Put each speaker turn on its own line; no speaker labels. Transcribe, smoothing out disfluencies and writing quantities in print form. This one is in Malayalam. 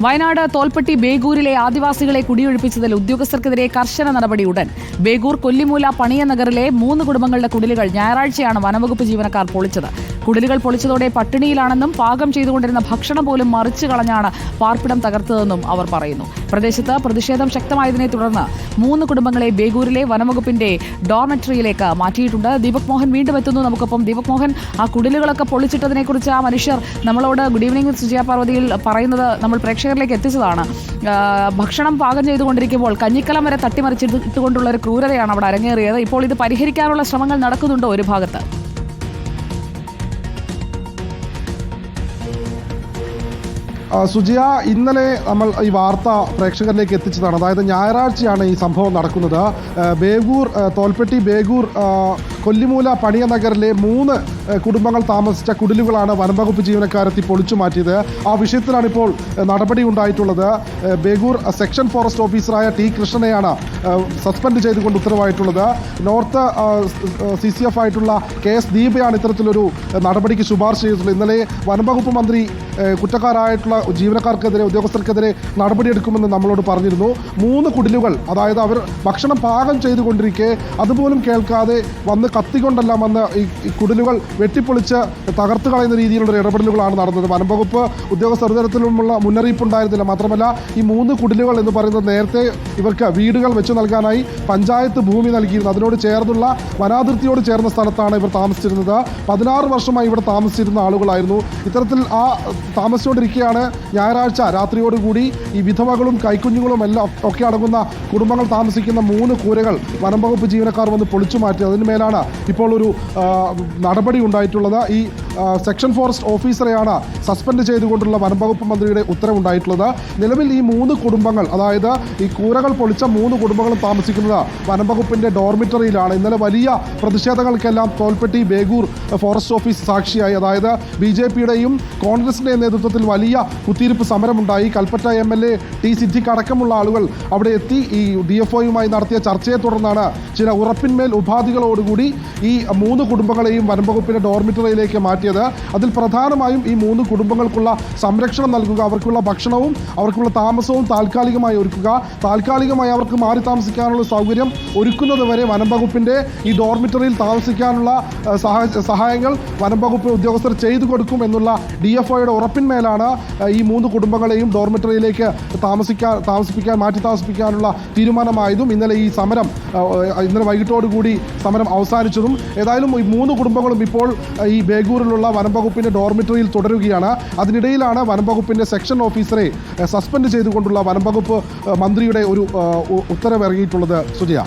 വയനാട് തോൽപ്പെട്ടി ബേഗൂരിലെ ആദിവാസികളെ കുടിയൊഴിപ്പിച്ചതിൽ ഉദ്യോഗസ്ഥർക്കെതിരെ കർശന നടപടി ഉടൻ. ബേഗൂർ കൊല്ലിമൂല പണിയനഗറിലെ 3 കുടുംബങ്ങളുടെ കുടിലുകൾ ഞായറാഴ്ചയാണ് വനംവകുപ്പ് ജീവനക്കാർ പൊളിച്ചത്. കുടിലുകൾ പൊളിച്ചതോടെ പട്ടിണിയിലാണെന്നും പാകം ചെയ്തുകൊണ്ടിരുന്ന ഭക്ഷണം പോലും മറിച്ചു കളഞ്ഞാണ് പാർപ്പിടം തകർത്തതെന്നും അവർ പറയുന്നു. പ്രദേശത്ത് പ്രതിഷേധം ശക്തമായതിനെ തുടർന്ന് 3 കുടുംബങ്ങളെ ബേഗൂരിലെ വനംവകുപ്പിന്റെ ഡോർമെട്രിയിലേക്ക് മാറ്റിയിട്ടുണ്ട്. ദീപക് മോഹൻ വീണ്ടും എത്തുന്നു നമുക്കൊപ്പം. ദീപക് മോഹൻ, ആ കുടിലുകളൊക്കെ പൊളിച്ചിട്ടതിനെ കുറിച്ച് ആ മനുഷ്യർ നമ്മളോട് ഗുഡ് ഈവനിംഗ് സുജയ പാർവതിയിൽ പറയുന്നത് നമ്മൾ പ്രേക്ഷകരിലേക്ക് എത്തിച്ചതാണ്. ഭക്ഷണം പാകം ചെയ്തുകൊണ്ടിരിക്കുമ്പോൾ കഞ്ഞിക്കലം വരെ തട്ടിമറിച്ചിട്ടുകൊണ്ടുള്ള ഒരു ക്രൂരതയാണ് അവിടെ അരങ്ങേറിയത്. ഇപ്പോൾ ഇത് പരിഹരിക്കാനുള്ള ശ്രമങ്ങൾ നടക്കുന്നുണ്ടോ ഒരു ഭാഗത്ത്?
സുജിയ, ഇന്നലെ നമ്മൾ ഈ വാർത്ത പ്രേക്ഷകരിലേക്ക് എത്തിച്ചതാണ്. അതായത് ഞായറാഴ്ചയാണ് ഈ സംഭവം നടക്കുന്നത്. ബേഗൂർ തോൽപ്പെട്ടി ബേഗൂർ കൊല്ലിമൂല പണിയനഗറിലെ 3 കുടുംബങ്ങൾ താമസിച്ച കുടിലുകളാണ് വനംവകുപ്പ് ജീവനക്കാരെത്തി പൊളിച്ചു മാറ്റിയത്. ആ വിഷയത്തിലാണ് ഇപ്പോൾ നടപടി ഉണ്ടായിട്ടുള്ളത്. ബേഗൂർ സെക്ഷൻ ഫോറസ്റ്റ് ഓഫീസറായ ടി കൃഷ്ണനെയാണ് സസ്പെൻഡ് ചെയ്തുകൊണ്ട് ഉത്തരവായിട്ടുള്ളത്. നോർത്ത് CCF ആയിട്ടുള്ള KS ദീപയാണ് ഇത്തരത്തിലൊരു നടപടിക്ക് ശുപാർശ ചെയ്തിട്ടുള്ളത്. ഇന്നലെ വനംവകുപ്പ് മന്ത്രി കുറ്റക്കാരായിട്ടുള്ള ജീവനക്കാർക്കെതിരെ ഉദ്യോഗസ്ഥർക്കെതിരെ നടപടിയെടുക്കുമെന്ന് നമ്മളോട് പറഞ്ഞിരുന്നു. 3 കുടിലുകൾ, അതായത് അവർ ഭക്ഷണം പാകം ചെയ്തുകൊണ്ടിരിക്കെ അതുപോലും കേൾക്കാതെ വന്ന് കത്തിക്കൊണ്ടെല്ലാം വന്ന് ഈ കുടിലുകൾ വെട്ടിപ്പൊളിച്ച് തകർത്ത് കളയുന്ന രീതിയിലുള്ള ഇടപെടലുകളാണ് നടന്നത്. വനംവകുപ്പ് ഉദ്യോഗസ്ഥർ ഒരു തരത്തിലുമുള്ള മുന്നറിയിപ്പുണ്ടായിരുന്നില്ല. മാത്രമല്ല ഈ 3 കുടിലുകൾ എന്ന് പറയുന്നത് നേരത്തെ ഇവർക്ക് വീടുകൾ വെച്ച് നൽകാനായി പഞ്ചായത്ത് ഭൂമി നൽകിയിരുന്നു. അതിനോട് ചേർന്നുള്ള വനാതിർത്തിയോട് ചേർന്ന സ്ഥലത്താണ് ഇവർ താമസിച്ചിരുന്നത്. 16 വർഷമായി ഇവിടെ താമസിച്ചിരുന്ന ആളുകളായിരുന്നു. ഇത്തരത്തിൽ ആ താമസിച്ചുകൊണ്ടിരിക്കുകയാണ് ഞായറാഴ്ച രാത്രിയോടുകൂടി ഈ വിധവകളും കൈക്കുഞ്ഞുങ്ങളും എല്ലാം ഒക്കെ അടങ്ങുന്ന കുടുംബങ്ങൾ താമസിക്കുന്ന 3 കൂരകൾ വനംവകുപ്പ് ജീവനക്കാർ വന്ന് പൊളിച്ചു മാറ്റി. അതിന് മേലാണ് ഇപ്പോൾ ഒരു നടപടി ഉണ്ടായിട്ടുള്ളത്. ഈ സെക്ഷൻ ഫോറസ്റ്റ് ഓഫീസറെയാണ് സസ്പെൻഡ് ചെയ്തുകൊണ്ടുള്ള വനംവകുപ്പ് മന്ത്രിയുടെ ഉത്തരവുണ്ടായിട്ടുള്ളത്. നിലവിൽ ഈ 3 കുടുംബങ്ങൾ, അതായത് ഈ കൂരകൾ പൊളിച്ച 3 കുടുംബങ്ങളും താമസിക്കുന്നത് വനംവകുപ്പിന്റെ ഡോർമിറ്ററിയിലാണ്. ഇന്നലെ വലിയ പ്രതിഷേധങ്ങൾക്കെല്ലാം തോൽപ്പെട്ടി ബേഗൂർ ഫോറസ്റ്റ് ഓഫീസ് സാക്ഷിയായി. അതായത് BJPയുടെയും കോൺഗ്രസിന്റെ നേതൃത്വത്തിൽ വലിയ കുത്തിയിരിപ്പ് സമരമുണ്ടായി. കൽപ്പറ്റ MLA ടി സിദ്ദിഖ് അടക്കമുള്ള ആളുകൾ അവിടെ എത്തി. ഈ DFOയുമായി നടത്തിയ ചർച്ചയെ തുടർന്നാണ് ചില ഉറപ്പിന്മേൽ ഉപാധികളോടുകൂടി ഈ 3 കുടുംബങ്ങളെയും വനംവകുപ്പിന്റെ ഡോർമിറ്ററിയിലേക്ക് മാറ്റിയത്. അതിൽ പ്രധാനമായും ഈ 3 കുടുംബങ്ങൾക്കുള്ള സംരക്ഷണം നൽകുക, അവർക്കുള്ള ഭക്ഷണവും അവർക്കുള്ള താമസവും താൽക്കാലികമായി ഒരുക്കുക, താൽക്കാലികമായി അവർക്ക് മാറി താമസിക്കാനുള്ള സൗകര്യം ഒരുക്കുന്നത് വരെ വനംവകുപ്പിന്റെ ഈ ഡോർമിറ്ററിയിൽ താമസിക്കാനുള്ള സഹായങ്ങൾ വനംവകുപ്പ് ഉദ്യോഗസ്ഥർ ചെയ്തു കൊടുക്കും എന്നുള്ള DFOയുടെ ഉറപ്പിന്മേലാണ് ഈ 3 കുടുംബങ്ങളെയും ഡോർമിറ്ററിയിലേക്ക് മാറ്റി താമസിപ്പിക്കാനുള്ള തീരുമാനമായതും ഇന്നലെ ഈ സമരം ഇന്നലെ വൈകിട്ടോടുകൂടി സമരം അവസാനിച്ചതും. ഏതായാലും ഈ 3 കുടുംബങ്ങളും ഇപ്പോൾ ഈ ബേഗൂരിലുള്ള വനംവകുപ്പിന്റെ ഡോർമിറ്ററിയിൽ തുടരുകയാണ്. അതിനിടയിലാണ് വനംവകുപ്പിന്റെ സെക്ഷൻ ഓഫീസറെ സസ്പെൻഡ് ചെയ്തുകൊണ്ടുള്ള വനംവകുപ്പ് മന്ത്രിയുടെ ഒരു ഉത്തരവ് ഇറങ്ങിയിട്ടുള്ളത്. സുജയ.